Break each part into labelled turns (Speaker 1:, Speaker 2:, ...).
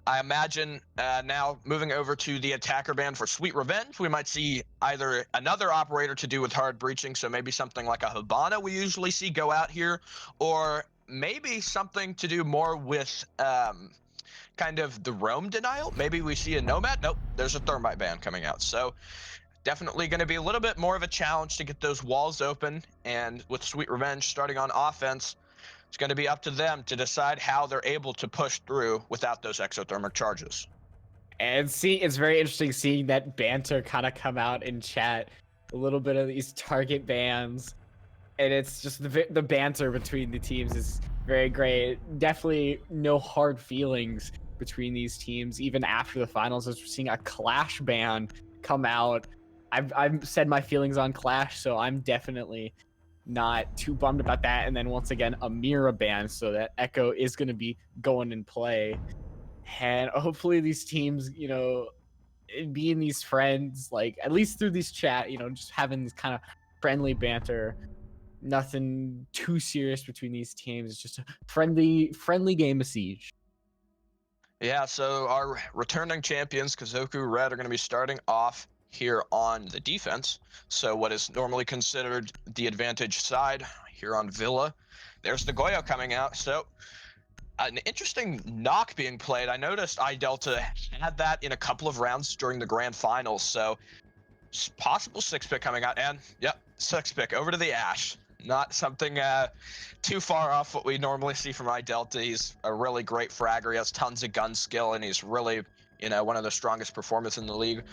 Speaker 1: I imagine now moving over to the attacker ban for Sweet Revenge, we might see either another operator to do with hard breaching, so maybe something like a Habana we usually see go out here, or maybe something to do more with kind of the roam denial. Maybe we see a Nomad. Nope, there's a Thermite ban coming out. So definitely going to be a little bit more of a challenge to get those walls open. And with Sweet Revenge starting on offense, it's going to be up to them to decide how they're able to push through without those exothermic charges.
Speaker 2: And see, it's very interesting seeing that banter kind of come out in chat. A little bit of these target bans, and it's just the banter between the teams is very great. Definitely no hard feelings between these teams, even after the finals, as we're seeing a Clash ban come out. I've said my feelings on Clash, so I'm definitely not too bummed about that. And then once again, a Mira ban, so that Echo is going to be going in play. And hopefully these teams, being these friends, like at least through this chat, just having this kind of friendly banter, nothing too serious between these teams. It's just a friendly game of Siege.
Speaker 1: Yeah, so our returning champions, Kazoku, Red, are going to be starting off here on the defense. So what is normally considered the advantage side here on Villa. There's the Goyo coming out. So an interesting knock being played. I noticed iDelta had that in a couple of rounds during the grand finals. So possible 6-pick coming out. And yep, 6-pick over to the Ash. Not something too far off what we normally see from iDelta. He's a really great fragger. He has tons of gun skill, and he's really, one of the strongest performers in the league.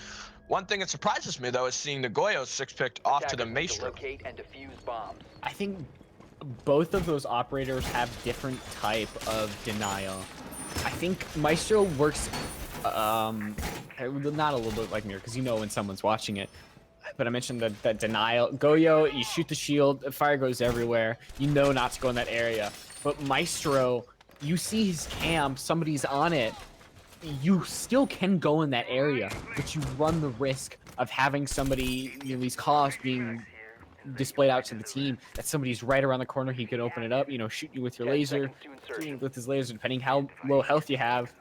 Speaker 1: One thing that surprises me, though, is seeing the Goyo 6-picked off to the Maestro.
Speaker 3: Locate and defuse bombs.
Speaker 2: I think both of those operators have different type of denial. I think Maestro works not a little bit like Mirror, because when someone's watching it. But I mentioned that denial. Goyo, you shoot the shield, fire goes everywhere. You know not to go in that area. But Maestro, you see his cam, somebody's on it. You still can go in that area, but you run the risk of having somebody, these calls being displayed out to the team, that somebody's right around the corner. He could open it up, shoot you with your laser, with his laser, depending how low health you have.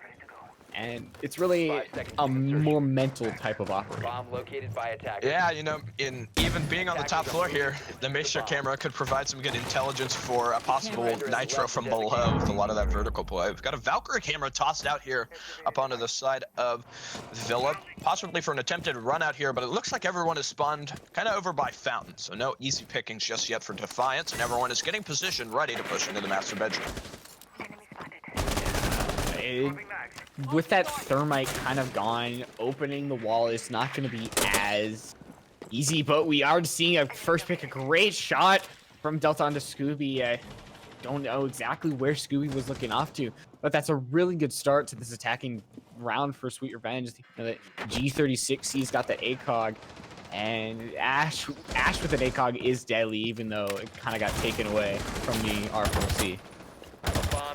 Speaker 2: And it's really a more mental type of operation.
Speaker 3: Bomb located by attacker.
Speaker 1: Yeah, in even being on the top floor here, the Maestro camera could provide some good intelligence for a possible nitro from below with a lot of that vertical play. We've got a Valkyrie camera tossed out here up onto the side of Villa, possibly for an attempted run out here, but it looks like everyone is spawned kind of over by Fountain, so no easy pickings just yet for Defiance, and everyone is getting positioned ready to push into the master bedroom.
Speaker 2: With that thermite kind of gone, opening the wall is not going to be as easy, but we are seeing a first pick, a great shot from Delta onto Scooby. I don't know exactly where Scooby was looking off to, but that's a really good start to this attacking round for Sweet Revenge. The G36C's got the ACOG, and Ash with an ACOG is deadly, even though it kind of got taken away from the R4C.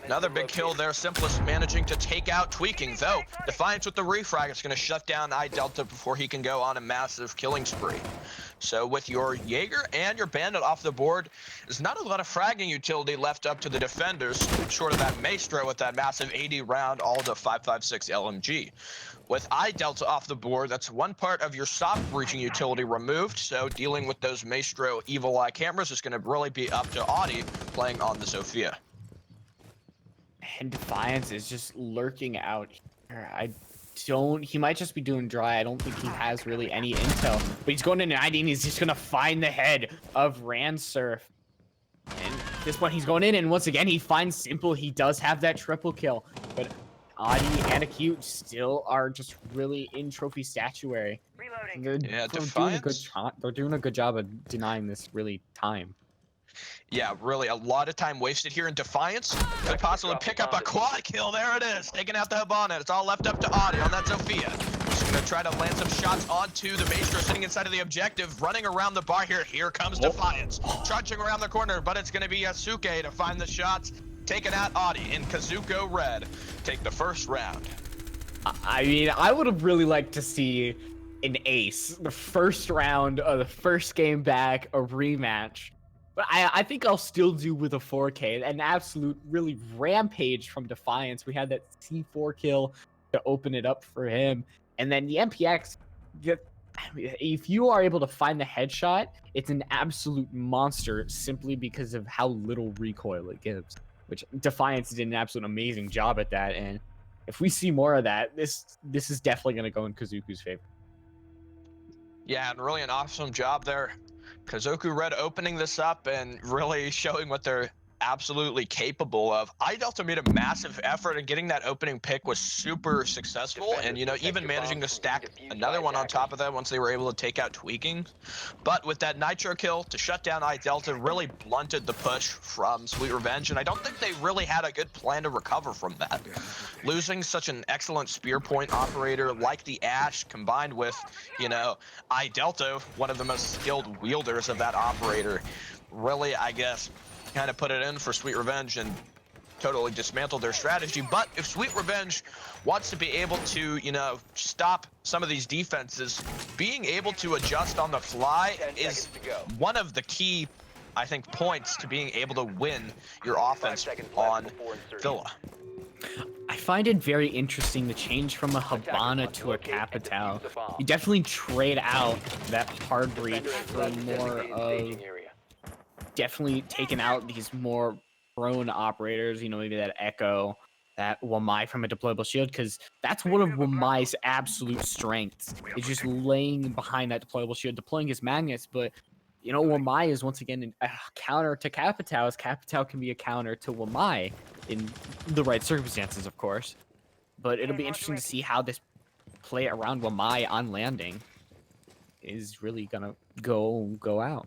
Speaker 1: Another big kill there. Simplest managing to take out Tweaking, though. Defiance with the refrag is going to shut down iDelta before he can go on a massive killing spree. So with your Jaeger and your Bandit off the board, there's not a lot of fragging utility left up to the defenders, short of that Maestro with that massive 80 round Alda 5.56 LMG. With iDelta off the board, that's one part of your soft breaching utility removed, so dealing with those Maestro Evil Eye cameras is going to really be up to Audi playing on the Sophia.
Speaker 2: And Defiance is just lurking out here. He might just be doing dry. I don't think he has really any intel, but he's going into 90 and he's just gonna find the head of Ransurf. And at this point he's going in, and once again he finds Simple. He does have that triple kill, but Audi and Acute still are just really in trophy statuary. They're doing a good job of denying this really time.
Speaker 1: Yeah, really a lot of time wasted here in Defiance. Could possibly pick up a quad kill. There it is, taking out the Habana. It's all left up to Audi on that Sophia. Just gonna try to land some shots onto the Maestro sitting inside of the objective, running around the bar here. Here comes Defiance, trudging around the corner, but it's gonna be Yasuke to find the shots, taking out Audi, and Kazoku Red take the first round.
Speaker 2: I mean, I would have really liked to see an ace, the first round of the first game back, a rematch. But I think I'll still do with a 4K. An absolute really rampage from Defiance. We had that C4 kill to open it up for him. And then the MPX, if you are able to find the headshot, it's an absolute monster simply because of how little recoil it gives, which Defiance did an absolute amazing job at that. And if we see more of that, this is definitely going to go in Kazoku's favor.
Speaker 1: Yeah, and really an awesome job there. Kazoku Red opening this up and really showing what they're absolutely capable of. iDelta made a massive effort, and getting that opening pick was super successful. And, you know, even managing to stack another one on top of that once they were able to take out Tweaking. But with that Nitro kill to shut down iDelta really blunted the push from Sweet Revenge. And I don't think they really had a good plan to recover from that. Losing such an excellent spear point operator like the Ash, combined with, you know, iDelta, one of the most skilled wielders of that operator, really, I guess, kind of put it in for Sweet Revenge and totally dismantled their strategy. But if Sweet Revenge wants to be able to, you know, stop some of these defenses, being able to adjust on the fly is one of the key, I think, points to being able to win your offense on Villa.
Speaker 2: I find it very interesting the change from a Habana to a Capitao. You definitely trade out that hard breach for more of definitely taking out these more prone operators, you know, maybe that Echo, that Wamai from a deployable shield, because that's one of Wamai's absolute strengths, is just laying behind that deployable shield, deploying his magnets. But, you know, Wamai is once again a counter to Capitao, as Capitao can be a counter to Wamai in the right circumstances, of course. But it'll be interesting to see how this play around Wamai on landing is really gonna go out.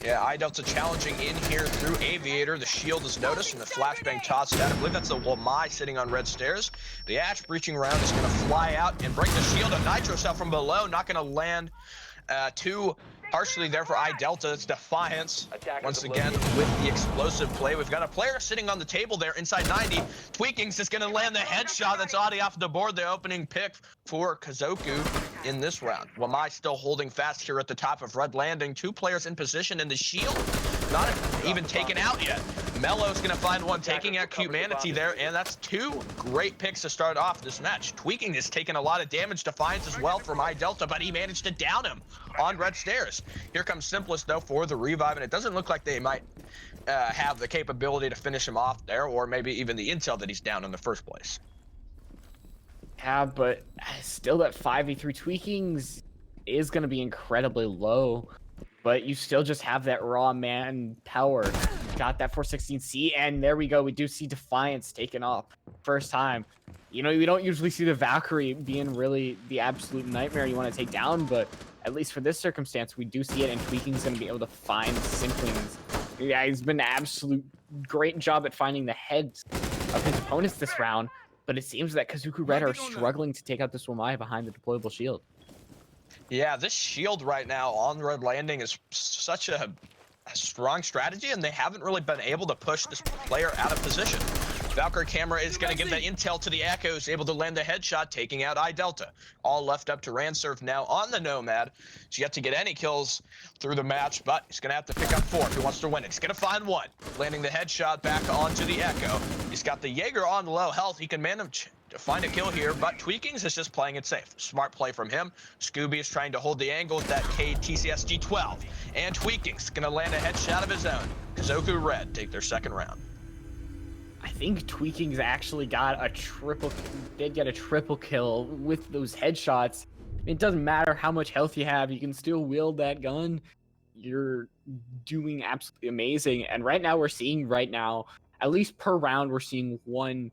Speaker 1: Yeah, iDelta challenging in here through Aviator. The shield is noticed and the flashbang tossed out. I believe that's the Wamai sitting on red stairs. The Ash breaching round is going to fly out and break the shield of Nitro Cell from below. Not going to land too harshly there for iDelta. It's Defiance once again with the explosive play. We've got a player sitting on the table there inside 90. Tweakings is going to land the headshot. That's already off the board. The opening pick for Kazoku in this round. Wamai still holding fast here at the top of red landing. Two players in position, and the shield not even taken out yet. Mello's going to find one, taking out Cute Manatee there, and that's two great picks to start off this match. Tweaking is taking a lot of damage. Defiance as well from iDelta, but he managed to down him on red stairs. Here comes Simplest, though, for the revive, and it doesn't look like they might have the capability to finish him off there, or maybe even the intel that he's down in the first place.
Speaker 2: Yeah, but still that 5v3 Tweakings is going to be incredibly low, but you still just have that raw man power. Got that 416C, and there we go. We do see Defiance taken off first time. You know, we don't usually see the Valkyrie being really the absolute nightmare you want to take down, but at least for this circumstance, we do see it, and Tweaking's going to be able to find Simplings. Yeah, he's been an absolute great job at finding the heads of his opponents this round, but it seems that Kazoku Red are struggling to take out this Wamai behind the deployable shield.
Speaker 1: Yeah, this shield right now on red landing is such a strong strategy, and they haven't really been able to push this player out of position. Valkyrie camera is going to give that intel to the Echoes, able to land the headshot, taking out iDelta. All left up to Ransurf now on the Nomad. He's yet to get any kills through the match, but he's going to have to pick up 4 if he wants to win it. He's going to find one, landing the headshot back onto the Echo. He's got the Jaeger on low health. He can manage to find a kill here, but Tweakings is just playing it safe. Smart play from him. Scooby is trying to hold the angle with that KTCS G12, and Tweakings going to land a headshot of his own. Kazoku Red take their second round.
Speaker 2: I think Tweaking's actually got a triple kill with those headshots. It doesn't matter how much health you have, you can still wield that gun. You're doing absolutely amazing. And right now we're seeing at least per round, we're seeing one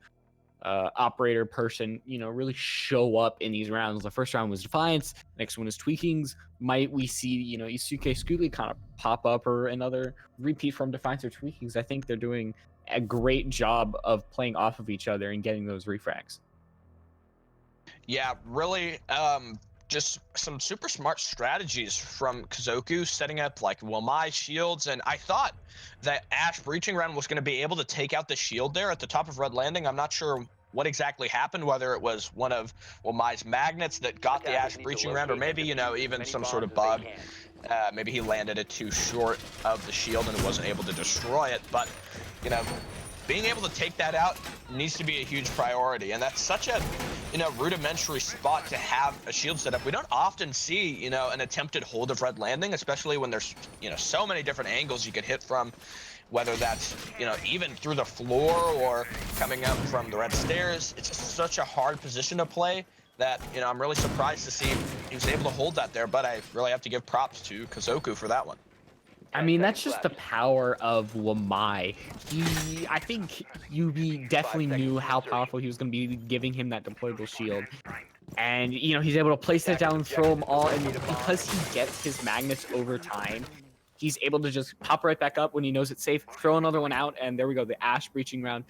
Speaker 2: operator person, you know, really show up in these rounds. The first round was Defiance, next one is Tweakings. Might we see, you know, Isuke Scooby kind of pop up, or another repeat from Defiance or Tweakings? I think they're doing a great job of playing off of each other and getting those refrags.
Speaker 1: Yeah, really, just some super smart strategies from Kazoku, setting up like Wamai shields, and I thought that Ash breaching round was going to be able to take out the shield there at the top of red landing. I'm not sure what exactly happened, whether it was one of Wamai's magnets that got the Ash breaching round, or maybe, you know, even some sort of bug. Maybe he landed it too short of the shield and wasn't able to destroy it, but, you know, being able to take that out needs to be a huge priority, and that's such a rudimentary spot to have a shield set up. We don't often see an attempted hold of red landing, especially when there's so many different angles you could hit from, whether that's even through the floor or coming up from the red stairs. It's just such a hard position to play that I'm really surprised to see he was able to hold that there, but I really have to give props to Kazoku for that one.
Speaker 2: I mean, that's just the power of Wamai. I think UB definitely knew how powerful he was going to be, giving him that deployable shield. And, he's able to place that down and throw them all. And because he gets his magnets over time, he's able to just pop right back up when he knows it's safe, throw another one out, and there we go. The Ash breaching round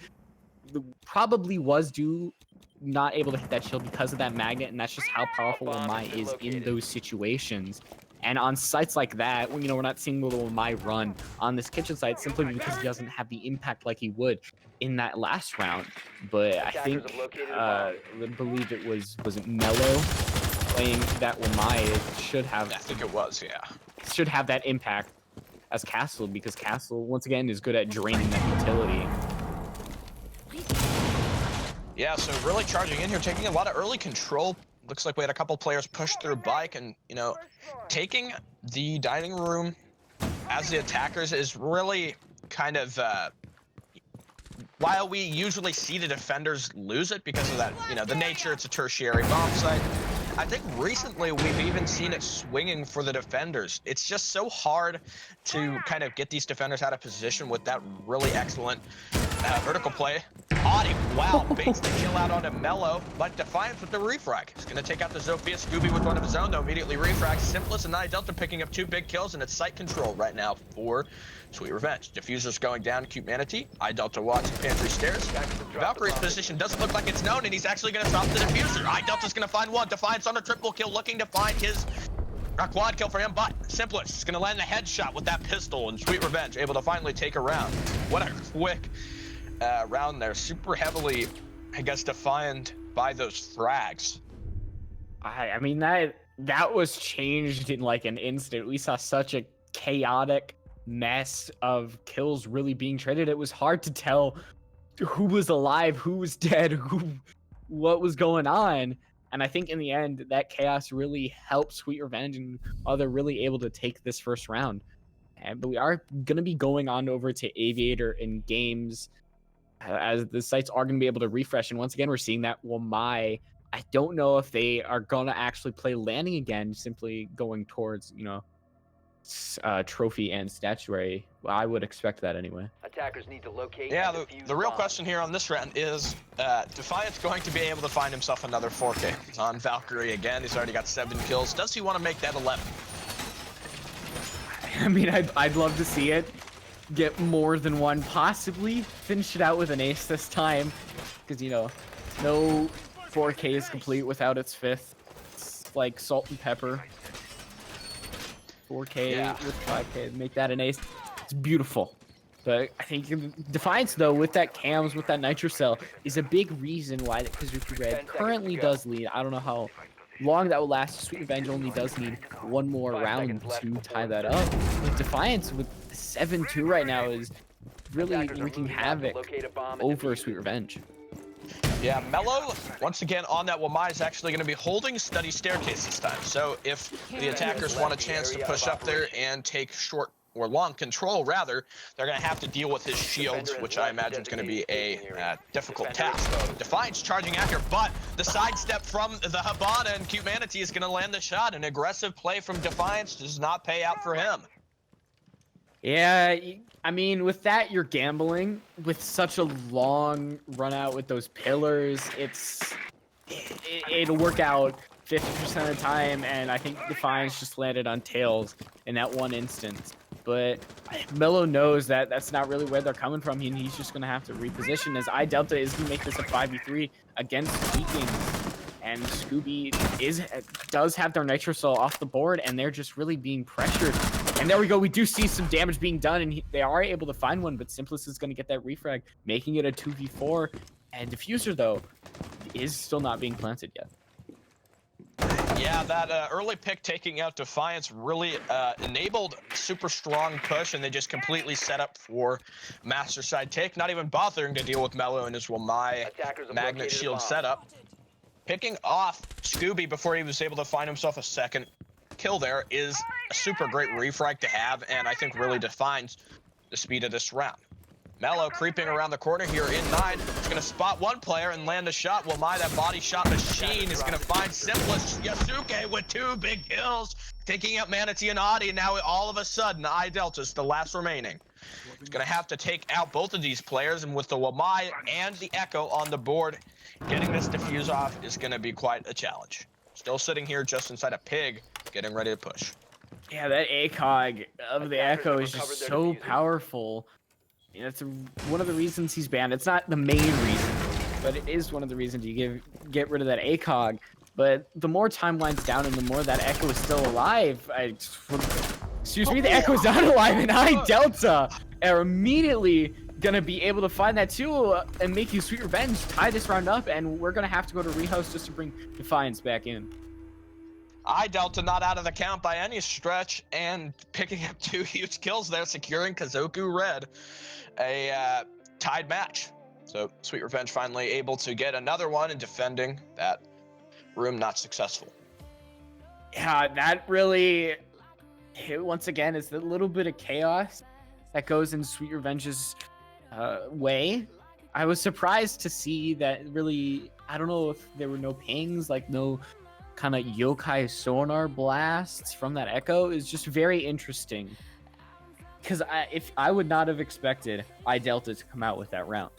Speaker 2: probably was not able to hit that shield because of that magnet, and that's just how powerful Wamai is in those situations. And on sites like that, we're not seeing little Wamai run on this kitchen site simply because he doesn't have the impact like he would in that last round. But I think, I believe it was it Mello playing that Wamai should have.
Speaker 1: I think it was, yeah.
Speaker 2: Should have that impact as Castle, because Castle, once again, is good at draining that utility.
Speaker 1: Yeah, so really charging in here, taking a lot of early control. Looks like we had a couple players push through bike, and taking the dining room as the attackers is really kind of while we usually see the defenders lose it because of that, the nature, it's a tertiary bomb site. I think recently we've even seen it swinging for the defenders. It's just so hard to kind of get these defenders out of position with that really excellent vertical play. Audi, wow, baits the kill out onto Mello, but Defiance with the refrag. He's gonna take out the Zofia. Scooby with one of his own, though, immediately refrag. Simplest and Delta picking up 2 big kills, and it's site control right now for Sweet Revenge. Diffuser's going down, Cute Manatee. Delta watching Pantry Stairs. Valkyrie's position doesn't look like it's known, and he's actually gonna stop the Diffuser. Delta's gonna find one. Defiance on a triple kill, looking to find his quad kill for him, but Simplest is gonna land a headshot with that pistol, and Sweet Revenge able to finally take a round. What a quick round there, super heavily, I guess, defined by those frags.
Speaker 2: I mean, that was changed in like an instant. We saw such a chaotic mess of kills really being traded. It was hard to tell who was alive, who was dead, what was going on. And I think in the end, that chaos really helped Sweet Revenge, and they're really able to take this first round. But we are gonna be going on over to Aviator in games, as the sites are going to be able to refresh. And once again, we're seeing that Wamai. I don't know if they are going to actually play landing again, simply going towards, trophy and statuary. Well, I would expect that anyway.
Speaker 3: Attackers need to locate.
Speaker 1: Yeah, the real question here on this round is, Defiance going to be able to find himself another 4K? He's on Valkyrie again. He's already got 7 kills. Does he want to make that 11?
Speaker 2: I mean, I'd love to see it. Get more than one, possibly finish it out with an ace this time, because no 4K is complete without its 5th. It's like salt and pepper. 4K with 5K, make that an ace. It's beautiful. But I think Defiance, though, with that cams, with that nitro cell, is a big reason why that Kazoku Red currently does lead. I don't know how long that will last. Sweet Revenge only does need one more round to tie that up. But Defiance with 7-2 right now is really wreaking havoc over Sweet Revenge.
Speaker 1: Yeah, Mello, once again on that Wamai, is actually going to be holding Study Staircase this time. So if the attackers want a chance to push up there and take short or long control, rather, they're going to have to deal with his shields, which I imagine is going to be a difficult task. Defiance charging after, but the sidestep from the Habana and Cute Manatee is going to land the shot. An aggressive play from Defiance does not pay out for him.
Speaker 2: Yeah, I mean, with that, you're gambling. With such a long run out with those pillars, it'll work out 50% of the time, and I think Defiance just landed on tails in that one instance. But Mello knows that that's not really where they're coming from, and he's just going to have to reposition, as Delta is going to make this a 5v3 against Vikings. And Scooby does have their Nitro Cell off the board, and they're just really being pressured. And there we go. We do see some damage being done, and they are able to find one, but Simplest is going to get that refrag, making it a 2v4. And Diffuser, though, is still not being planted yet.
Speaker 1: Yeah, that early pick taking out Defiance really enabled super strong push, and they just completely set up for Master Side take, not even bothering to deal with Mello and his Wamai
Speaker 3: Attackers have
Speaker 1: Magnet
Speaker 3: located a
Speaker 1: Shield
Speaker 3: bomb.
Speaker 1: setup. Picking off Scooby before he was able to find himself a second kill there is a super great refrag to have, and I think really defines the speed of this round. Mello creeping around the corner here in 9. He's going to spot one player and land a shot. Wamai, that body shot machine, is going to find Simplest Yasuke with 2 big kills, taking out Manatee and Audi. And now all of a sudden, I-Delta's the last remaining. He's going to have to take out both of these players, and with the Wamai and the Echo on the board, getting this defuse off is going to be quite a challenge. Still sitting here just inside a pig, getting ready to push.
Speaker 2: Yeah, that ACOG of the
Speaker 3: Attackers
Speaker 2: Echo
Speaker 3: have
Speaker 2: is
Speaker 3: recovered
Speaker 2: just
Speaker 3: their
Speaker 2: so
Speaker 3: diffuser.
Speaker 2: powerful. You know, it's one of the reasons he's banned. It's not the main reason, but it is one of the reasons you get rid of that ACOG. But the more timeline's down and the more that Echo is still alive, excuse me, the Echo's not alive, and I-Delta are immediately gonna be able to find that too and make you sweet revenge, tie this round up, and we're gonna have to go to rehouse just to bring Defiance back in.
Speaker 1: I-Delta not out of the count by any stretch, and picking up 2 huge kills there, securing Kazoku Red a tied match. So Sweet Revenge finally able to get another one, and defending that room not successful.
Speaker 2: Yeah, that really, once again, is the little bit of chaos that goes in Sweet Revenge's way. I was surprised to see that really, I don't know if there were no pings, like no kind of yokai sonar blasts from that Echo. Is just very interesting. Because I would not have expected I-Delta to come out with that round.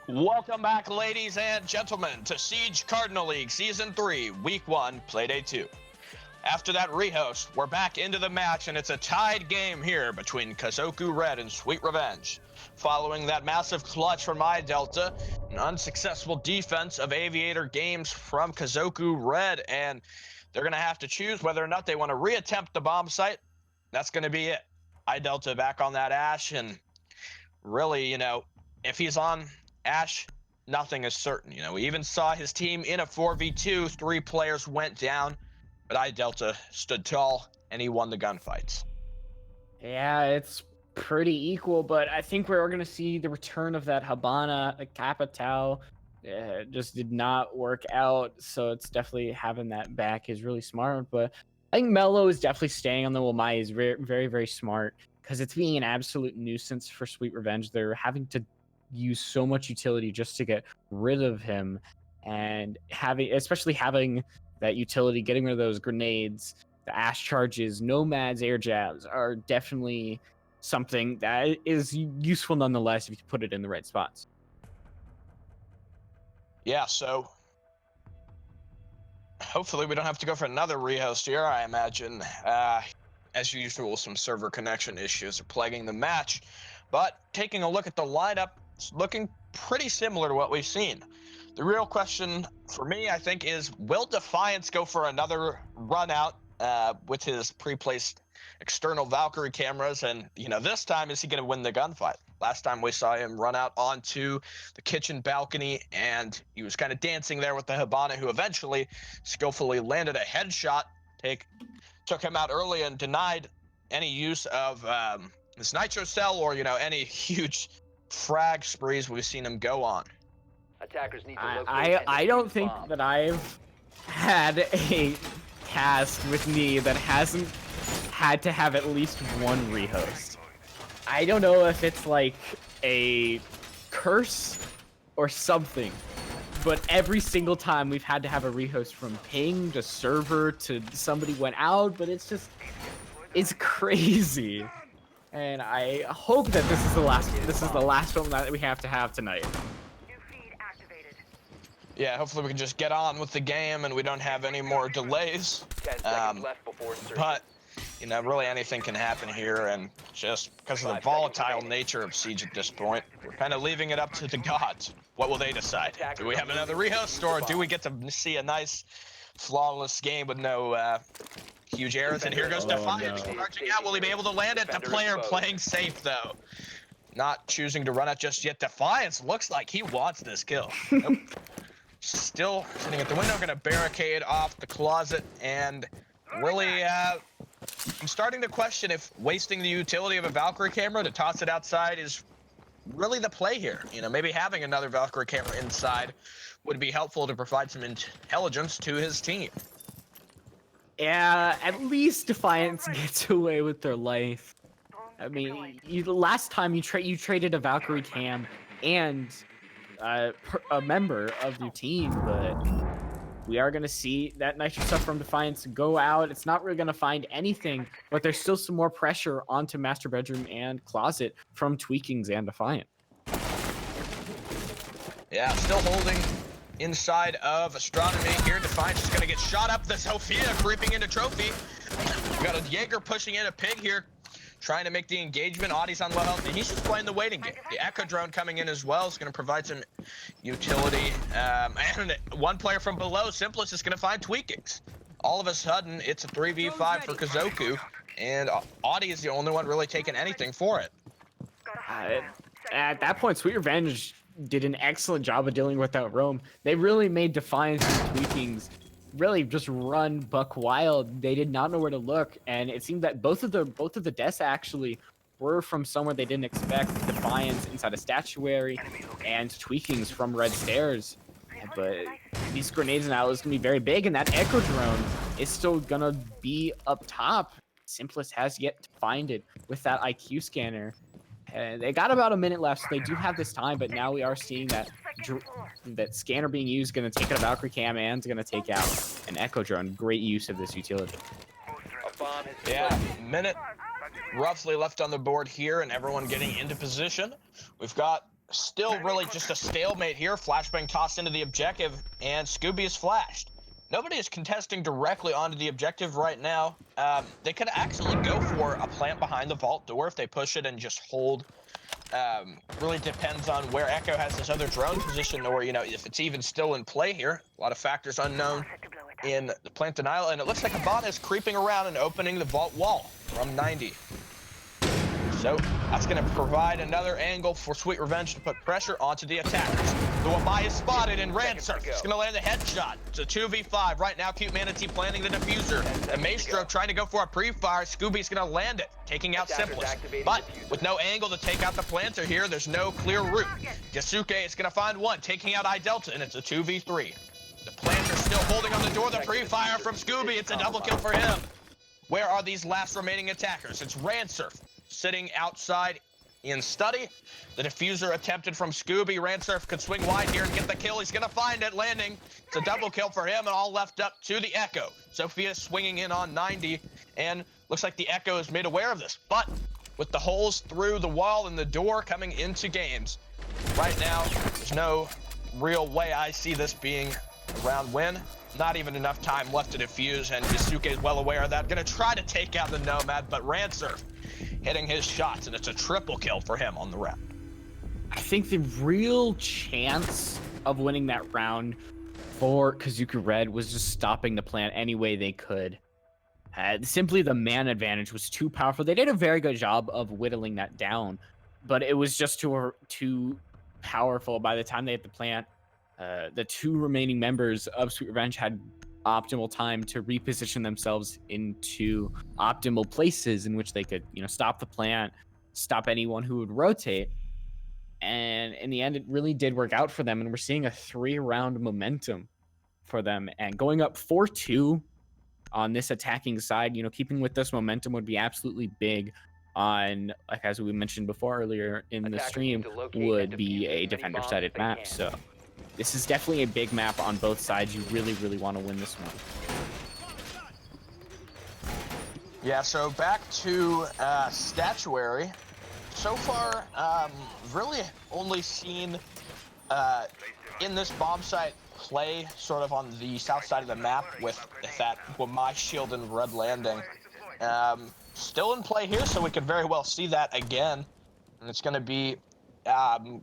Speaker 1: Welcome back, ladies and gentlemen, to Siege Cardinal League Season 3, Week 1, Playdate 2. After that rehost, we're back into the match, and it's a tied game here between Kazoku Red and Sweet Revenge. Following that massive clutch from iDelta, an unsuccessful defense of Aviator Games from Kazoku Red, and they're going to have to choose whether or not they want to reattempt the bomb site. That's going to be it. iDelta back on that Ash, and really, if he's on Ash, nothing is certain. We even saw his team in a 4v2. 3 players went down, but iDelta stood tall, and he won the gunfights.
Speaker 2: Yeah, it's pretty equal, but I think we're going to see the return of that Habana, the Capital. Just did not work out, so it's definitely having that back is really smart. But I think Mello is definitely staying on the Wamai is very, very, very smart because it's being an absolute nuisance for Sweet Revenge. They're having to use so much utility just to get rid of him, and especially having that utility, getting rid of those grenades, the Ash charges, Nomads, air jabs are definitely something that is useful nonetheless if you put it in the right spots.
Speaker 1: Yeah, so hopefully we don't have to go for another rehost here, I imagine. As usual, some server connection issues are plaguing the match, but taking a look at the lineup, it's looking pretty similar to what we've seen. The real question for me, I think, is will Defiance go for another run out with his pre-placed external Valkyrie cameras? And, this time, is he going to win the gunfight? Last time we saw him run out onto the kitchen balcony, and he was kind of dancing there with the Habana, who eventually skillfully landed a headshot, took him out early and denied any use of his nitro cell or, any huge frag sprees we've seen him go on.
Speaker 3: Attackers need to locate
Speaker 2: I don't think that I've had a cast with me that hasn't had to have at least one rehost. I don't know if it's like a curse or something, but every single time we've had to have a rehost, from ping to server to somebody went out, but it's crazy. And I hope that this is the last one that we have to have tonight.
Speaker 1: Yeah, hopefully we can just get on with the game and we don't have any more delays.
Speaker 3: 10 seconds left before insertion.
Speaker 1: But, really anything can happen here, and just because of the volatile nature of Siege at this point, we're kind of leaving it up to the gods. What will they decide? Do we have another rehost, or do we get to see a nice, flawless game with no huge errors? And here goes Defiance charging out. Will he be able to land it? The player playing safe, though. Not choosing to run it just yet. Defiance looks like he wants this kill. Nope. Still sitting at the window, going to barricade off the closet, and really, I'm starting to question if wasting the utility of a Valkyrie camera to toss it outside is really the play here. Maybe having another Valkyrie camera inside would be helpful to provide some intelligence to his team.
Speaker 2: Yeah, at least Defiance gets away with their life. I mean, last time you traded a Valkyrie cam and a member of your team, but we are going to see that nitro stuff from Defiance go out. It's not really going to find anything, but there's still some more pressure onto Master Bedroom and Closet from Tweakings and Defiant.
Speaker 1: Yeah, still holding inside of Astronomy here. Defiance is going to get shot up. The Sophia creeping into Trophy. We got a Jaeger pushing in, a Pig here, trying to make the engagement. Audie's on low health, and he's just playing the waiting game. The Echo Drone coming in as well is going to provide some utility. And one player from below, Simplest, is going to find Tweakings. All of a sudden, it's a 3v5 for Kazoku, and Audie is the only one really taking anything for it.
Speaker 2: At that point, Sweet Revenge did an excellent job of dealing with that roam. They really made Defiance and Tweakings really just run buck wild. They did not know where to look, and it seemed that both of the deaths actually were from somewhere they didn't expect. Defiance inside a statuary, and Tweakings from red stairs. But these grenades now is gonna be very big, and that Echo Drone is still gonna be up top. Simplest has yet to find it with that IQ scanner. And they got about a minute left, so they do have this time, but now we are seeing that scanner being used, going to take out a Valkyrie cam and going to take out an Echo Drone. Great use of this utility.
Speaker 1: Yeah, minute roughly left on the board here, and everyone getting into position. We've got still really just a stalemate here. Flashbang tossed into the objective, and Scooby is flashed. Nobody is contesting directly onto the objective right now. They could actually go for a plant behind the vault door if they push it and just hold. Really depends on where Echo has his other drone position, or, you know, if it's even still in play here. A lot of factors unknown in the plant denial, and it looks like a bot is creeping around and opening the vault wall from 90. So that's going to provide another angle for Sweet Revenge to put pressure onto the attackers. The Wamai is spotted, and Ransurf is going to land a headshot. It's a 2v5. Right now, Cute Manatee planting the diffuser. And Maestro trying to go for a pre-fire. Scooby's going to land it, taking out Simplest. But with no angle to take out the planter here, there's no clear route. Yasuke is going to find one, taking out I-Delta, and it's a 2v3. The planter still holding on the door. The pre-fire from Scooby. It's a double kill for him. Where are these last remaining attackers? It's Ransurf sitting outside in study. The diffuser attempted from Scooby. Ransurf could swing wide here and get the kill. He's gonna find it, landing. It's a double kill for him, and all left up to the Echo. Sophia swinging in on 90, and looks like the Echo is made aware of this. But with the holes through the wall and the door coming into games, right now, there's no real way I see this being a round win. Not even enough time left to defuse, and Yasuke is well aware of that. Gonna try to take out the Nomad, but Ransurf hitting his shots, and it's a triple kill for him on the round.
Speaker 2: I think the real chance of winning that round for Kazoku Red was just stopping the plant any way they could. Simply the man advantage was too powerful. They did a very good job of whittling that down, but it was just too powerful by the time they hit the plant. The two remaining members of Sweet Revenge had optimal time to reposition themselves into optimal places in which they could, you know, stop the plant, stop anyone who would rotate. And in the end, it really did work out for them. And we're seeing a 3-round momentum for them. And going up 4-2 on this attacking side, you know, keeping with this momentum would be absolutely big on, like, as we mentioned before earlier in the stream, would be a defender-sided map. So this is definitely a big map on both sides. You really, really want to win this one.
Speaker 1: Yeah, so back to Statuary. So far, really only seen in this bomb site play sort of on the south side of the map with that Wamai shield and red landing. Still in play here, so we could very well see that again. And it's going to be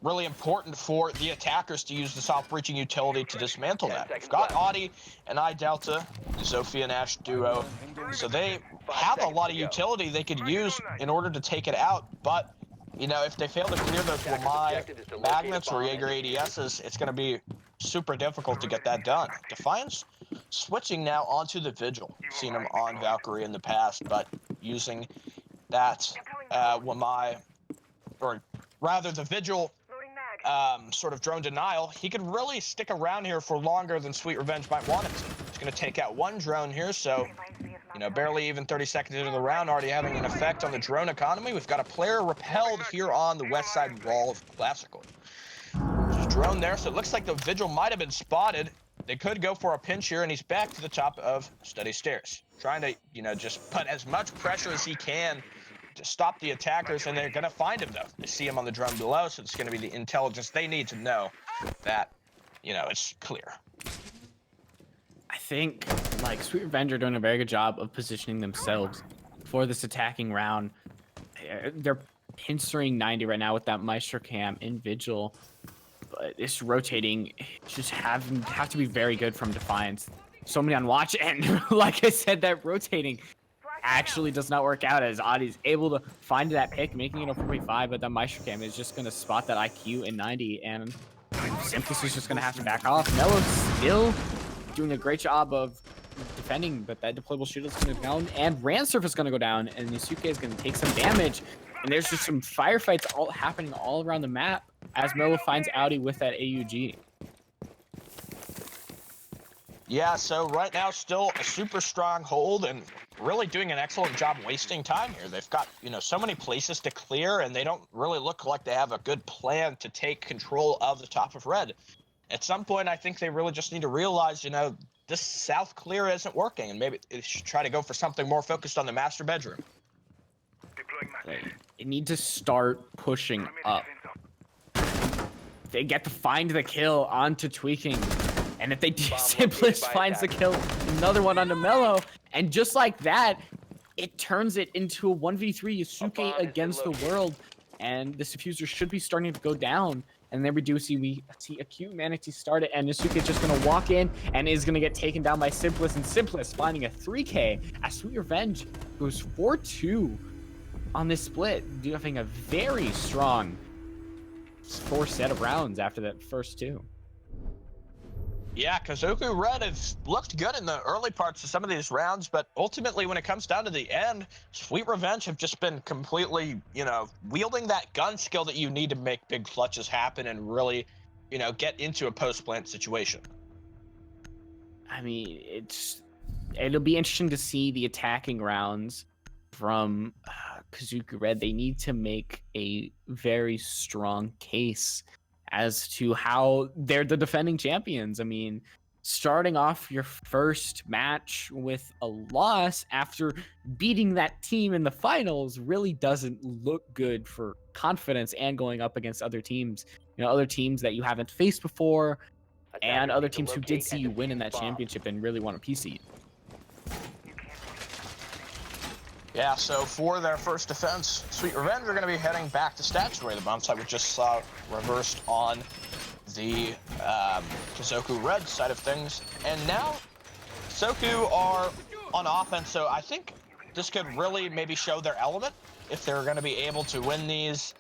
Speaker 1: really important for the attackers to use the soft breaching utility to dismantle that. We've got Audi and I-Delta, the Sophia and Ash duo, so they have a lot of utility they could use in order to take it out, but, you know, if they fail to clear those Wamai magnets or Jaeger ADSs, it's going to be super difficult to get that done. Defiance switching now onto the Vigil. Seen him on Valkyrie in the past, but using that Wamai, or rather the Vigil sort of drone denial, he could really stick around here for longer than Sweet Revenge might want him to. He's going to take out one drone here, so, you know, barely even 30 seconds into the round, already having an effect on the drone economy. We've got a player repelled here on the west side wall of Classical. There's a drone there, so it looks like the Vigil might have been spotted. They could go for a pinch here, and he's back to the top of Study Stairs, trying to, you know, just put as much pressure as he can to stop the attackers, and they're going to find him, though. They see him on the drone below, so it's going to be the intelligence they need to know that, you know, it's clear.
Speaker 2: I think, like, Sweet Revenge are doing a very good job of positioning themselves for this attacking round. They're pincering 90 right now with that Maestro Cam in Vigil, but this rotating just have to be very good from Defiance. So many on watch, and like I said, that rotating actually does not work out as Adi's able to find that pick, making it a 45, but that Maestro Cam is just going to spot that IQ in 90, and Simplest is just going to have to back off. Mello's still doing a great job of defending, but that deployable shield is going to go down, and Ransurf is going to go down, and Yasuke is going to take some damage, and there's just some firefights all happening all around the map as Mello finds Audi with that AUG.
Speaker 1: Yeah, so right now still a super strong hold and really doing an excellent job wasting time here. They've got, you know, so many places to clear, and they don't really look like they have a good plan to take control of the top of red. At some point, I think they really just need to realize, you know, this south clear isn't working, and maybe they should try to go for something more focused on the master bedroom.
Speaker 2: They need to start pushing up. they get to find the kill onto Tweaking. And if they do, Simplest finds the kill, another one onto Mellow. And just like that, it turns it into a 1v3 Yusuke against the world. And the diffuser should be starting to go down. And then we see Acute Manatee start it, and Yusuke is just going to walk in and is going to get taken down by Simplest. And Simplest finding a 3K as Sweet Revenge goes 4-2 on this split, having a very strong 4 set of rounds after that first 2.
Speaker 1: Yeah, Kazoku Red has looked good in the early parts of some of these rounds, but ultimately when it comes down to the end, Sweet Revenge have just been completely, wielding that gun skill that you need to make big clutches happen and really, get into a post-plant situation.
Speaker 2: I mean, it'll be interesting to see the attacking rounds from Kazoku Red. They need to make a very strong case as to how they're the defending champions. I mean, starting off your first match with a loss after beating that team in the finals really doesn't look good for confidence and going up against other teams, other teams that you haven't faced before and other teams who did see you win in that championship and really want a piece of you.
Speaker 1: Yeah, so for their first defense, Sweet Revenge are going to be heading back to statuary. The bomb site we just saw reversed on the Kazoku Red side of things. And now Kazoku are on offense, so I think this could really maybe show their element if they're going to be able to win these.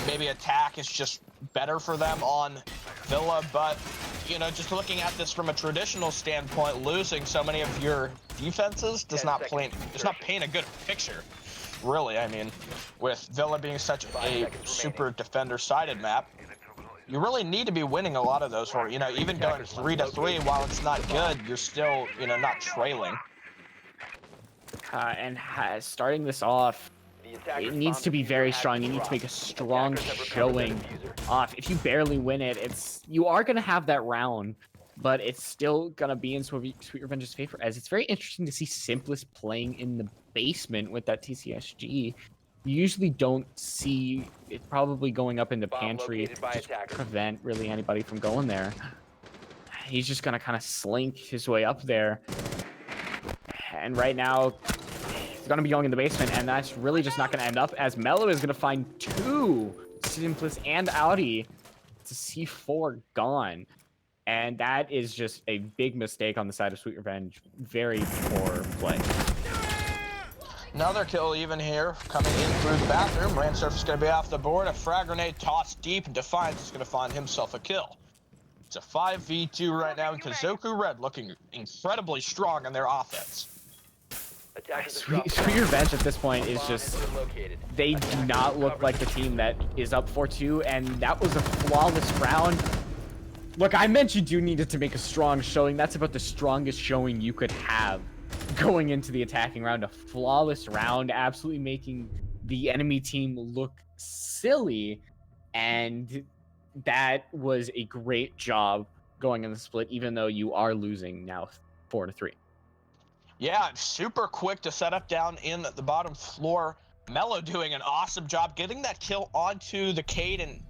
Speaker 1: Maybe attack is just better for them on Villa, but just looking at this from a traditional standpoint, losing so many of your defenses does not paint a good picture, really. I mean, with Villa being such a super defender-sided map, you really need to be winning a lot of those, or even going 3-3 while it's not good, you're still not trailing.
Speaker 2: And starting this off, it needs to be very strong. You need to make a strong showing off. If you barely win it, you are going to have that round, but it's still going to be in Sweet Revenge's favor, as it's very interesting to see Simplest playing in the basement with that TCSG. You usually don't see it probably going up in the pantry to prevent really anybody from going there. He's just going to kind of slink his way up there. And right now, he's going to be going in the basement, and that's really just not going to end up, as Mellow is going to find 2 Simplest and Audi. It's a C4 gone. And that is just a big mistake on the side of Sweet Revenge. Very poor play.
Speaker 1: Another kill even here, coming in through the bathroom. Randsurf is going to be off the board. A frag grenade tossed deep, and Defiance is going to find himself a kill. It's a 5v2 right now, and Kazoku Red looking incredibly strong on their offense.
Speaker 2: Sweet Revenge at this point is just, they do not look like the team that is up 4-2, and that was a flawless round. Look, I mentioned you needed to make a strong showing. That's about the strongest showing you could have going into the attacking round. A flawless round, absolutely making the enemy team look silly, and that was a great job going in the split, even though you are losing now 4-3.
Speaker 1: Yeah, super quick to set up down in the bottom floor. Mellow doing an awesome job getting that kill onto the Cade and,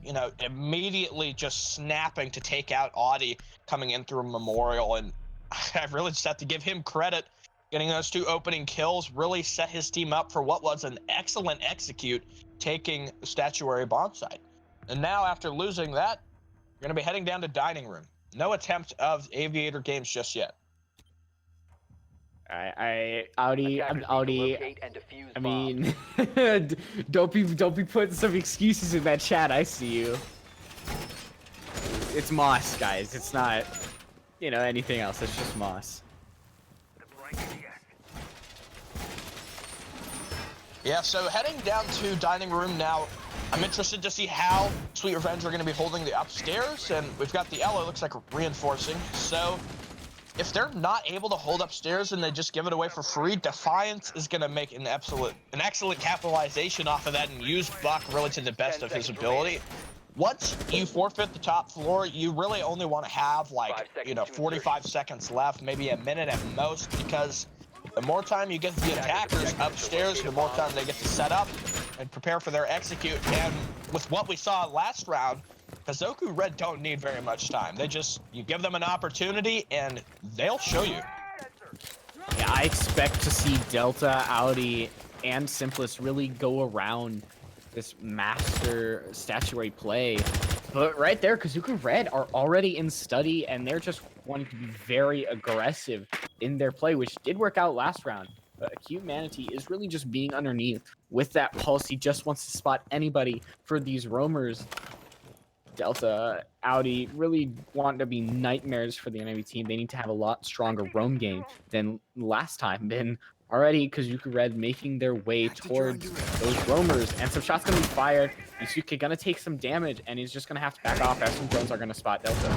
Speaker 1: immediately just snapping to take out Audi coming in through a Memorial. And I really just have to give him credit. Getting those 2 opening kills really set his team up for what was an excellent execute, taking the statuary bomb site. And now after losing that, you're going to be heading down to dining room. No attempt of Aviator games just yet.
Speaker 2: Audi. I mean, don't be putting some excuses in that chat. I see you. It's Moss, guys. It's not, anything else. It's just Moss.
Speaker 1: Yeah, so heading down to dining room now. I'm interested to see how Sweet Revenge are going to be holding the upstairs, and we've got the Elo, looks like reinforcing. So if they're not able to hold upstairs and they just give it away for free, Defiance is going to make an excellent capitalization off of that and use Buck really to the best of his ability. Once you forfeit the top floor, you really only want to have 45 seconds left, maybe a minute at most, because the more time you get the attackers upstairs, the more time they get to set up and prepare for their execute. And with what we saw last round, Kazoku Red don't need very much time. You give them an opportunity and they'll show you.
Speaker 2: Yeah, I expect to see Delta, Audi, and Simplest really go around this master statuary play. But right there, Kazoku Red are already in study, and they're just wanting to be very aggressive in their play, which did work out last round. But Acute Manatee is really just being underneath with that pulse. He just wants to spot anybody for these roamers. Delta, Audi really want to be nightmares for the enemy team. They need to have a lot stronger roam game than last time. And already Kazoku Red making their way towards those roamers, and some shots gonna be fired. Yusuke gonna take some damage, and he's just gonna have to back off as some drones are gonna spot Delta.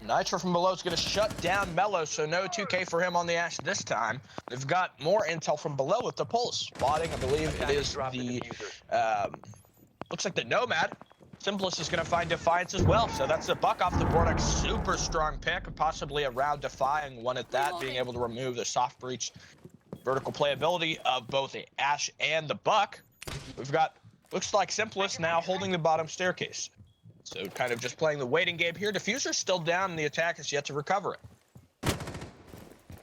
Speaker 1: Nitro from below is going to shut down Mello, so no 2K for him on the Ash this time. They've got more intel from below with the pulse. Spotting, I believe it is the, looks like the Nomad. Simplest is going to find Defiance as well, so that's a buck off the board. A super strong pick, possibly a round defying one at that, being able to remove the soft breach vertical playability of both the Ash and the buck. We've got, looks like Simplest now holding the bottom staircase. So kind of just playing the waiting game here. Diffuser's still down and the attack has yet to recover it.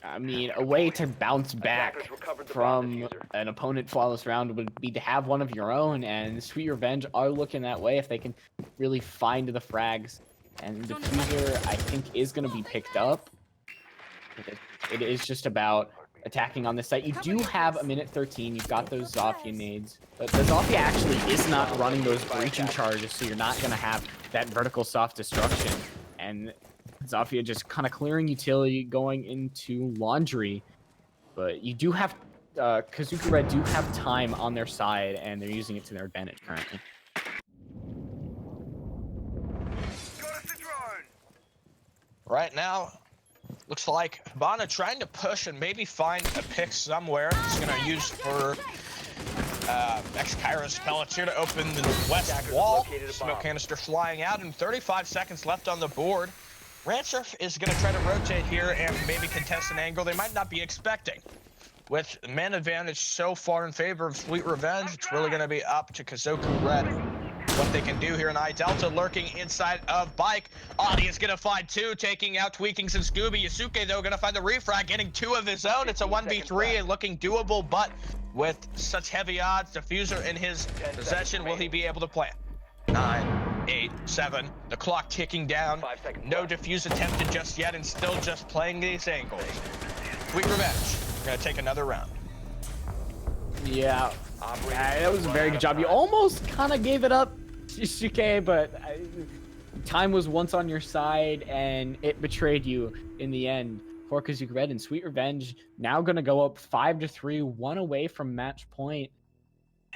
Speaker 2: I mean, a way to bounce back from an opponent flawless round would be to have one of your own, and Sweet Revenge are looking that way if they can really find the frags. And Diffuser, I think, is going to be picked up. It is just about attacking on this site. You do have a minute 13. You've got those Zofia nades, but the Zofia actually is not running those breaching charges, so you're not going to have that vertical soft destruction. And Zofia just kind of clearing utility, going into laundry. But you do have Kazoku Red do have time on their side, and they're using it to their advantage currently.
Speaker 1: Right now, looks like Habana trying to push and maybe find a pick somewhere. He's going to use for X-Kairos pellets here to open the west wall. Smoke canister flying out, and 35 seconds left on the board. Rancher is going to try to rotate here and maybe contest an angle they might not be expecting. With man advantage so far in favor of Sweet Revenge, it's really going to be up to Kazoku Red what they can do here. And Delta lurking inside of Bike. Audi is going to find two, taking out Tweakings and Scooby. Yusuke, though, going to find the refrag, getting two of his own. It's a 1v3 and looking doable, but with such heavy odds, Diffuser in his possession, will he be able to play it? 9, 8, 7, the clock ticking down. No defuse attempted just yet, and still just playing these angles. Sweet Revenge, gonna take another round.
Speaker 2: Yeah, that was a very good job. You almost kind of gave it up, Yusuke, but time was once on your side, and it betrayed you in the end. For Kazoku Red, and Sweet Revenge now going to go up 5-3, one away from match point.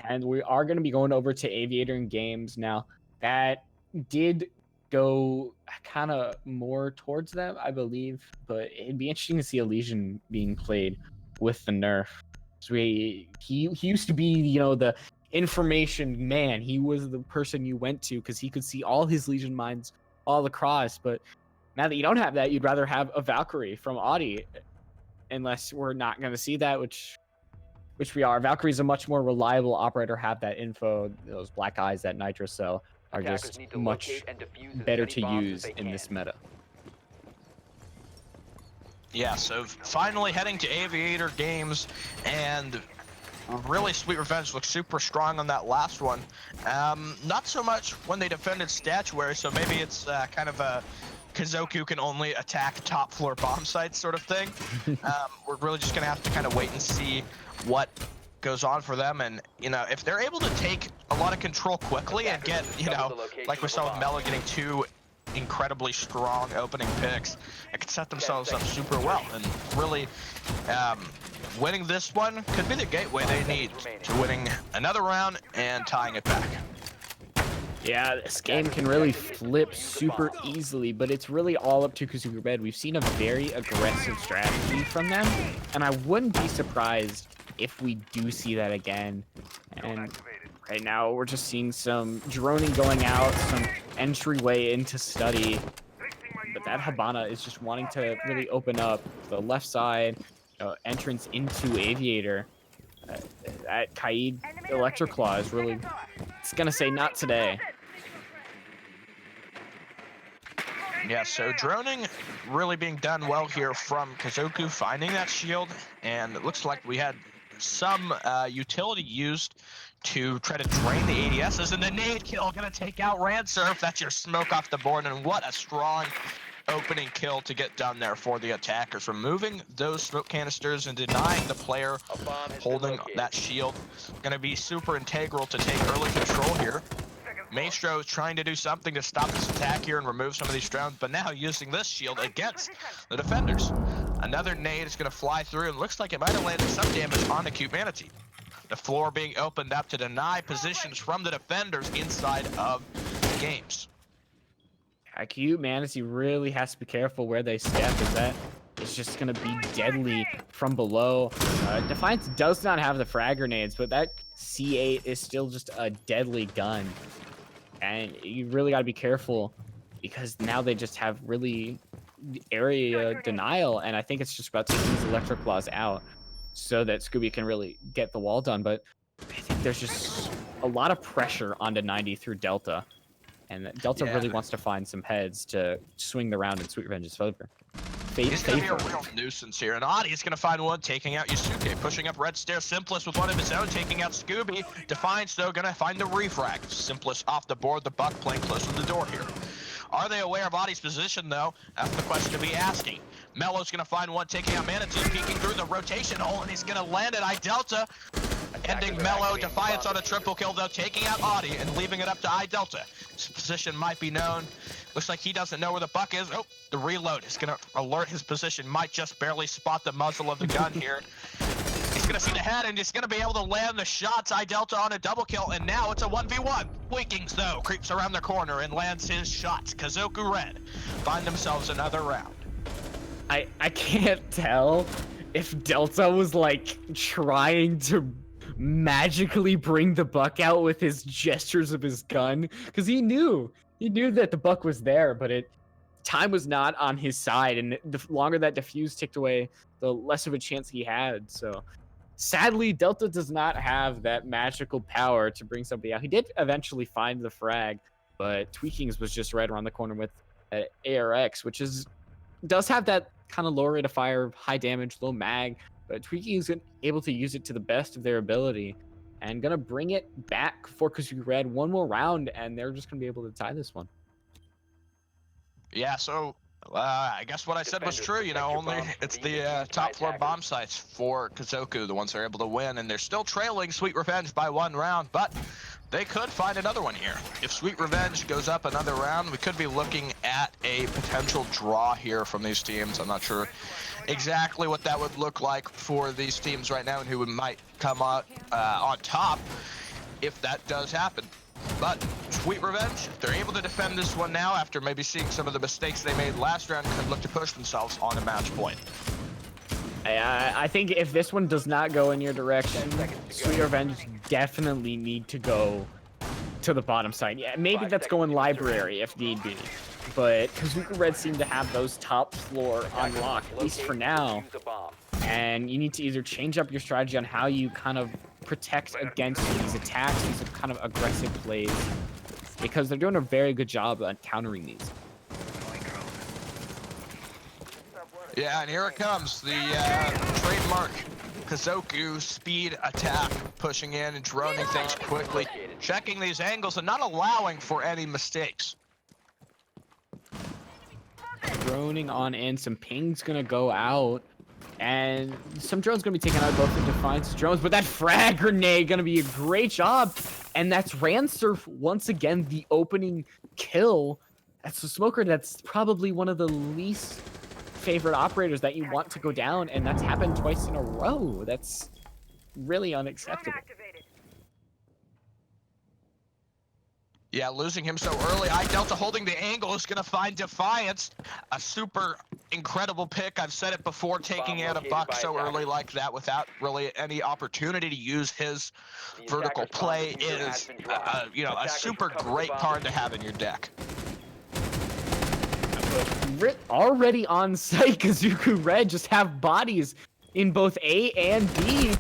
Speaker 2: And we are going to be going over to Aviator and Games now. That did go kind of more towards them, I believe, but it'd be interesting to see Elysian being played with the nerf. So he used to be, you know, the information man. He was the person you went to because he could see all his Legion mines all across, but now that you don't have that, you'd rather have a Valkyrie from Audi, unless we're not going to see that, which we are. Valkyrie's a much more reliable operator, have that info. Those black eyes that Nitro sell are just much better to use in this meta.
Speaker 1: Yeah, so finally heading to Aviator Games, and really Sweet Revenge looks super strong on that last one. Not so much when they defended Statuary, so maybe it's kind of a Kazoku can only attack top floor bomb sites sort of thing. We're really just gonna have to kind of wait and see what goes on for them, and you know, if they're able to take a lot of control quickly and get, you know, like we saw with Mello getting two incredibly strong opening picks, it could set themselves up super well, and really winning this one could be the gateway they need to winning another round and tying it back.
Speaker 2: Yeah, this game can really flip super easily, but it's really all up to Kazoku Red. We've seen a very aggressive strategy from them, and I wouldn't be surprised if we do see that again. And right now, we're just seeing some droning going out, some entryway into study, but that Habana is just wanting to really open up the left side, entrance into Aviator. That Kaid Electroclaw is really, it's gonna say not today.
Speaker 1: Yeah, so droning really being done well here from Kazoku, finding that shield, and it looks like we had some utility used to try to drain the ADSs, and the nade kill gonna take out Ransurf. That's your smoke off the board, and what a strong opening kill to get done there for the attackers. Removing those smoke canisters and denying the player
Speaker 3: A bomb has been
Speaker 1: holding
Speaker 3: located.
Speaker 1: that shield gonna be super integral to take early control here. Maestro is trying to do something to stop this attack here and remove some of these drones, but now using this shield against the defenders. Another nade is going to fly through, and looks like it might have landed some damage on the Cute Manatee. The floor being opened up to deny positions from the defenders inside of the games.
Speaker 2: Cute Manatee really has to be careful where they step, as that is just going to be deadly from below. Defiance does not have the frag grenades, but that C8 is still just a deadly gun. And you really got to be careful, because now they just have really area denial, and I think it's just about taking these electric claws out so that Scooby can really get the wall done. But I think there's just a lot of pressure onto 90 through Delta, and Delta really wants to find some heads to swing the round in Sweet Revenge's favor.
Speaker 1: He's going to be a real nuisance here, and Adi is going to find one, taking out Yusuke, pushing up Red Stair. Simplest with one of his own, taking out Scooby. Defiance, though, going to find the refrag. Simplest off the board, the Buck playing close to the door here. Are they aware of Adi's position, though? That's the question to be asking. Mello's going to find one, taking out Manatee, peeking through the rotation hole, and he's going to land it. iDelta, ending Mello. Defiance on a triple kill, though, taking out Adi and leaving it up to iDelta. His position might be known. Looks like he doesn't know where the Buck is. Oh, the reload is going to alert his position. Might just barely spot the muzzle of the gun here. He's going to see the head, and he's going to be able to land the shots. iDelta on a double kill, and now it's a 1v1. Winkings, though, creeps around the corner and lands his shots. Kazoku Red find themselves another round.
Speaker 2: I can't tell if Delta was, like, trying to magically bring the Buck out with his gestures of his gun, because he knew that the Buck was there, but time was not on his side, and the longer that defuse ticked away, the less of a chance he had. So sadly, Delta does not have that magical power to bring somebody out. He did eventually find the frag, but Tweakings was just right around the corner with ARX, which does have that kind of low rate of fire, high damage, low mag, but Tweaking is able to use it to the best of their ability and gonna bring it back for Kazoku Red one more round, and they're just gonna be able to tie this one.
Speaker 1: Yeah, so I guess what I said was true. You know, only it's the top floor bomb sites for Kazoku, the ones that are able to win, and they're still trailing Sweet Revenge by 1 round, but they could find another one here. If Sweet Revenge goes up another round, we could be looking at a potential draw here from these teams. I'm not sure exactly what that would look like for these teams right now and who might come out on top if that does happen. But Sweet Revenge, if they're able to defend this one now after maybe seeing some of the mistakes they made last round, could look to push themselves on a match point.
Speaker 2: I think if this one does not go in your direction, Sweet Revenge definitely need to go to the bottom side. Yeah, maybe that's going library if need be. But Kazoku Red seem to have those top floor on lock, at least for now. And you need to either change up your strategy on how you kind of protect against these attacks, these kind of aggressive plays, because they're doing a very good job at countering these.
Speaker 1: Yeah, and here it comes, the trademark Kazoku speed attack, pushing in and droning things quickly, checking these angles and not allowing for any mistakes.
Speaker 2: Droning on in, some ping's gonna go out, and some drones gonna be taken out both the Defiance drones, but that frag grenade gonna be a great job, and that's Ransurf once again, the opening kill. That's a smoker that's probably one of the least favorite operators that you want to go down, and that's happened twice in a row. That's really unacceptable.
Speaker 1: Yeah, losing him so early. iDelta holding the angle is going to find Defiance. A super incredible pick. I've said it before, taking out a Buck so early like that without really any opportunity to use his vertical play is, you know, a super great card to have in your deck.
Speaker 2: Already on site, Kazoku Red just have bodies in both A and B,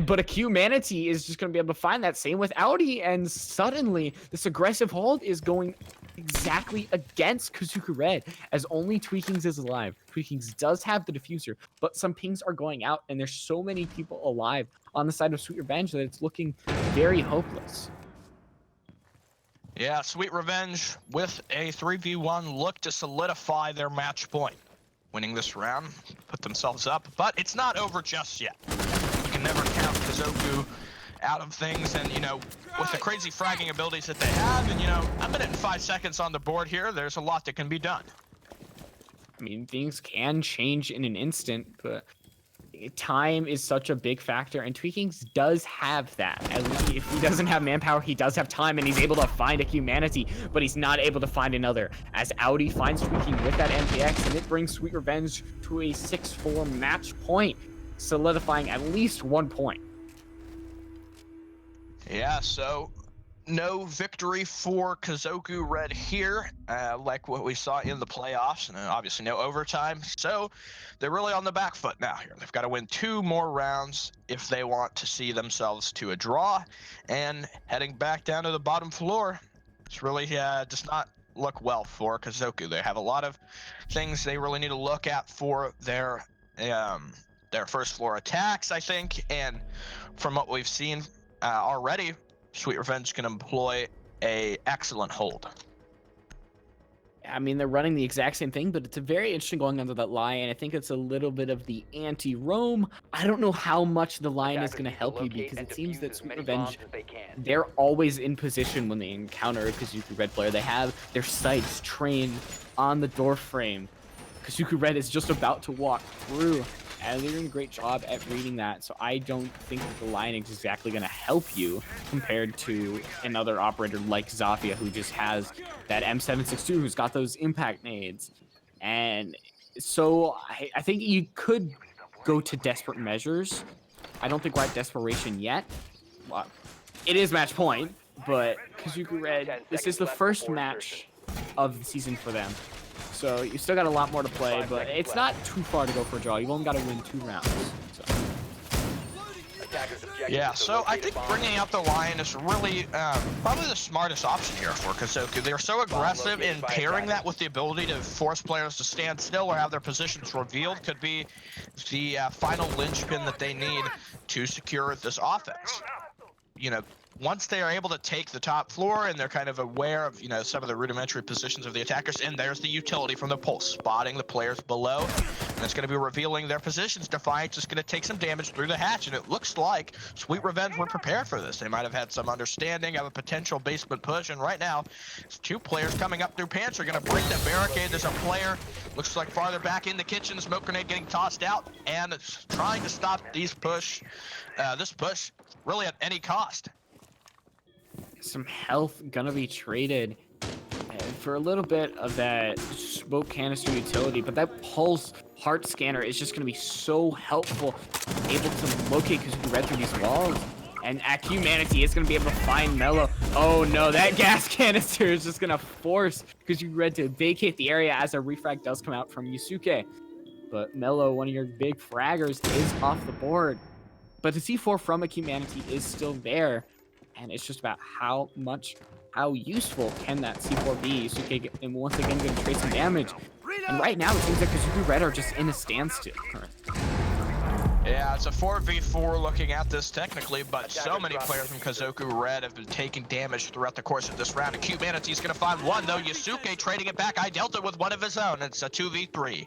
Speaker 2: but a Q Manatee is just going to be able to find that. Same with Audi, and suddenly this aggressive hold is going exactly against Kazoku Red, as only Tweakings is alive. Tweakings does have the diffuser, but some pings are going out, and there's so many people alive on the side of Sweet Revenge that it's looking very hopeless.
Speaker 1: Yeah, Sweet Revenge with a 3v1 look to solidify their match point. Winning this round, put themselves up, but it's not over just yet. You can never count Kazoku out of things, and with the crazy fragging abilities that they have, and a minute and 5 seconds on the board here, there's a lot that can be done.
Speaker 2: I mean, things can change in an instant, but time is such a big factor, and Tweakings does have that. If he doesn't have manpower, he does have time, and he's able to find a humanity, but he's not able to find another. As Audi finds Tweaking with that MPX, and it brings Sweet Revenge to a 6-4 match point, solidifying at least 1 point.
Speaker 1: Yeah, so no victory for Kazoku Red here, like what we saw in the playoffs, and obviously no overtime. So they're really on the back foot now here. They've got to win 2 more rounds if they want to see themselves to a draw, and heading back down to the bottom floor, it's really does not look well for Kazoku. They have a lot of things they really need to look at for their first floor attacks, I think, and from what we've seen already, Sweet Revenge can employ a excellent hold.
Speaker 2: I mean, they're running the exact same thing, but it's a very interesting going under that lion. I think it's a little bit of the anti-roam. I don't know how much the lion is going to help you, because it seems that Sweet Revenge, they're always in position when they encounter a Kazoku Red player. They have their sights trained on the door frame. Kazoku Red is just about to walk through, and they're doing a great job at reading that. So I don't think that the lion is exactly going to help you compared to another operator like Zafia, who just has that M762, who's got those impact nades. And so I think you could go to desperate measures. I don't think we're at desperation yet. Well, it is match point, but Kazoku Red, this is the first match of the season for them. So you still got a lot more to play, but it's not too far to go for a draw. You've only got to win 2 rounds. So.
Speaker 1: Yeah, so I think bringing out the lion is really probably the smartest option here for Kazoku. They're so aggressive in pairing that with the ability to force players to stand still or have their positions revealed. Could be the final linchpin that they need to secure this offense. Once they are able to take the top floor and they're kind of aware of, some of the rudimentary positions of the attackers, and there's the utility from the pulse, spotting the players below, and it's going to be revealing their positions. Defiance is going to take some damage through the hatch, and it looks like Sweet Revenge were prepared for this. They might have had some understanding of a potential basement push, and right now, it's 2 players coming up through pantry, going to break the barricade. There's a player, looks like farther back in the kitchen, the smoke grenade getting tossed out, and it's trying to stop this push really at any cost.
Speaker 2: Some health gonna be traded for a little bit of that smoke canister utility, but that pulse heart scanner is just gonna be so helpful, able to locate Kazoku Red through these walls. And at Humanity is gonna be able to find Mello. Oh no, that gas canister is just gonna force Kazoku Red to vacate the area as a refrag does come out from Yusuke. But Mello, one of your big fraggers, is off the board. But the C4 from a Humanity is still there. And it's just about how useful can that C4 be. Yusuke, and once again, going to trade some damage. And right now, it seems like Kazoku Red are just in a standstill currently.
Speaker 1: Yeah, it's a 4v4 looking at this technically, but so many players from Kazoku Red have been taking damage throughout the course of this round. Acute Manatee's going to find one, though. Yusuke trading it back. I dealt it with one of his own. It's a 2v3.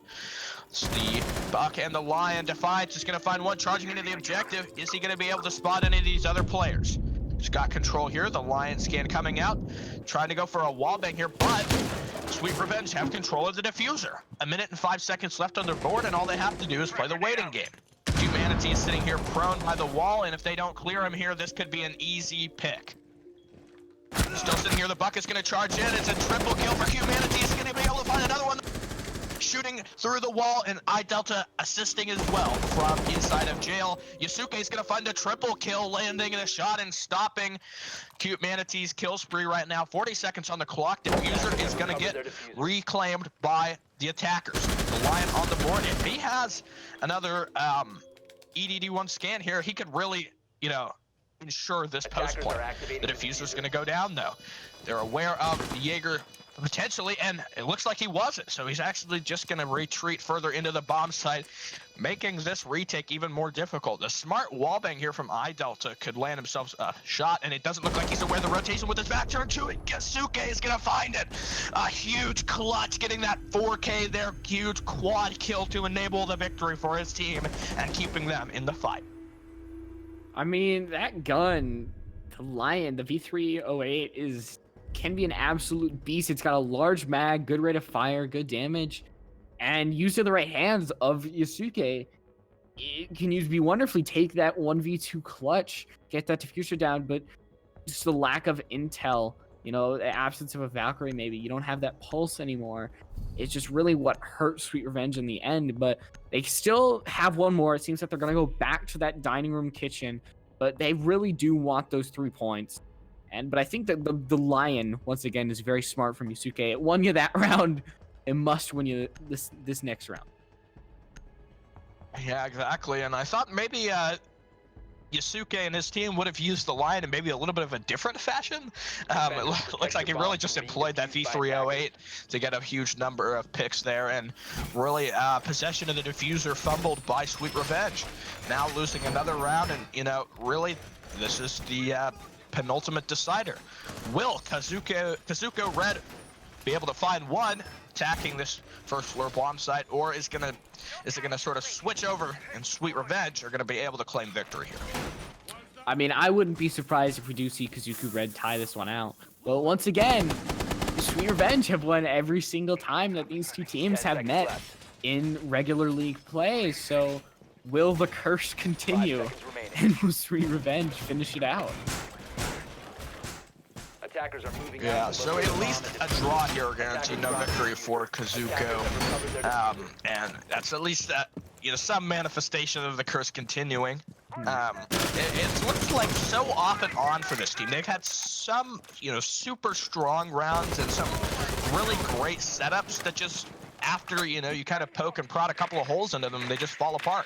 Speaker 1: It's the Buck and the Lion. Defiance is going to find one, charging into the objective. Is he going to be able to spot any of these other players? He's got control here. The Lion scan coming out, trying to go for a wallbang here, but Sweet Revenge have control of the diffuser. 1 minute and 5 seconds left on their board, and all they have to do is play the waiting game. Humanity is sitting here prone by the wall, and if they don't clear him here, this could be an easy pick. Still sitting here, the Buck is going to charge in. It's a triple kill for Humanity. He's going to be able to find another one. Shooting through the wall, and iDelta assisting as well from inside of jail. Yusuke is going to find a triple kill, landing a shot and stopping Cute Manatee's kill spree right now. 40 seconds on the clock. Diffuser is going to get reclaimed by the attackers. The Lion on the board. If he has another EDD1 scan here, he could really, ensure this post play. The diffuser is going to go down, though. They're aware of the Jaeger Potentially, and it looks like he wasn't, so he's actually just going to retreat further into the bomb site, making this retake even more difficult. The smart wallbang here from iDelta could land himself a shot, and it doesn't look like he's aware of the rotation with his back turn to it. Kazoku is going to find it. A huge clutch, getting that 4K there, huge quad kill to enable the victory for his team and keeping them in the fight.
Speaker 2: I mean, that gun, the Lion, the V308 can be an absolute beast. It's got a large mag, good rate of fire, good damage, and used in the right hands of Yasuke, it can be wonderfully take that 1v2 clutch, get that diffuser down, but just the lack of intel, the absence of a Valkyrie, maybe you don't have that pulse anymore. It's just really what hurt Sweet Revenge in the end, but they still have one more. It seems that they're going to go back to that dining room kitchen, but they really do want those 3 points. But I think that the Lion, once again, is very smart from Yasuke. It won you that round. It must win you this next round.
Speaker 1: Yeah, exactly. And I thought maybe Yasuke and his team would have used the Lion in maybe a little bit of a different fashion. It looks like he really just employed that V308 to get a huge number of picks there, and really possession of the diffuser fumbled by Sweet Revenge. Now losing another round, and really this is the penultimate decider. Will Kazoku Red be able to find one attacking this first floor bomb site, or is it gonna sort of switch over and Sweet Revenge are gonna be able to claim victory here?
Speaker 2: I mean, I wouldn't be surprised if we do see Kazoku Red tie this one out. But once again, Sweet Revenge have won every single time that these two teams have met in regular league play. So will the curse continue, and will Sweet Revenge finish it out?
Speaker 3: Attackers are moving.
Speaker 1: Yeah, so at least a draw here guaranteed no victory for Kazoku, and that's at least some manifestation of the curse continuing. It looks like so off and on for this team. They've had some super strong rounds and some really great setups that just after you kind of poke and prod a couple of holes into them, they just fall apart.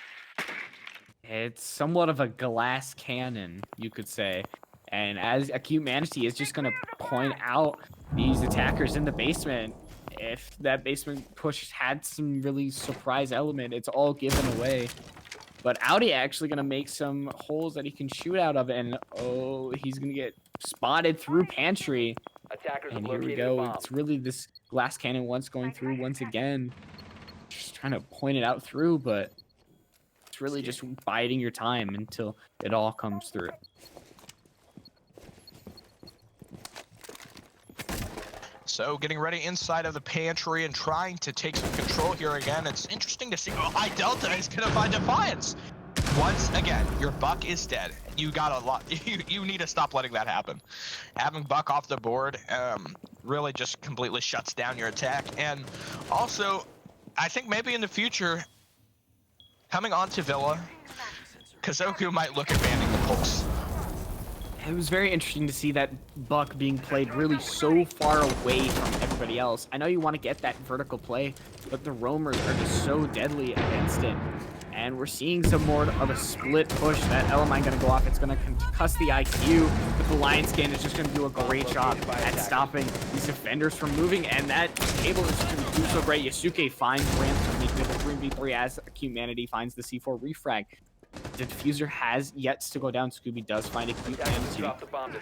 Speaker 2: It's somewhat of a glass cannon, you could say. And as Acute Manatee is just going to point out these attackers in the basement, if that basement push had some really surprise element, it's all given away. But Audi actually going to make some holes that he can shoot out of, and he's going to get spotted through pantry. And here we go. It's really this glass cannon once going through once again. Just trying to point it out through, but it's really just biding your time until it all comes through.
Speaker 1: So getting ready inside of the pantry and trying to take some control here again. It's interesting to see. iDelta is gonna find Defiance. Once again, your Buck is dead. You got a lot. You need to stop letting that happen. Having Buck off the board really just completely shuts down your attack. And also, I think maybe in the future, coming onto Villa, Kazoku might look at banning the Pulse.
Speaker 2: It was very interesting to see that Buck being played really so far away from everybody else. I know you want to get that vertical play, but the roamers are just so deadly against it. And we're seeing some more of a split push. That LMI going to go off. It's going to concuss the IQ, but the Lion Skin is just going to do a great job at stopping these defenders from moving. And that table is just going to do so great. Yasuke finds Ramps to make it a 3v3 as Acute Manatee finds the C4 refrag. The diffuser has yet to go down. Scooby does find Acute Manatee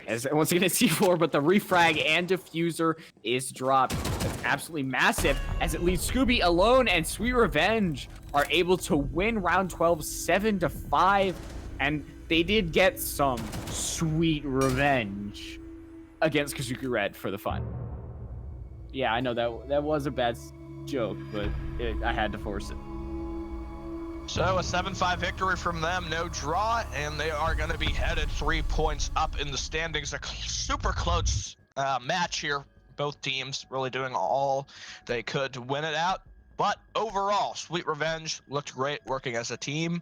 Speaker 2: as once again it's C4, but the refrag and diffuser is dropped. That's absolutely massive as it leaves Scooby alone, and Sweet Revenge are able to win round 12 7-5, and they did get some sweet revenge against Kazoku Red for the fun. Yeah, I know that was a bad joke, but I had to force it.
Speaker 1: So a 7-5 victory from them, no draw, and they are going to be headed 3 points up in the standings. A super close match here. Both teams really doing all they could to win it out. But overall, Sweet Revenge looked great working as a team.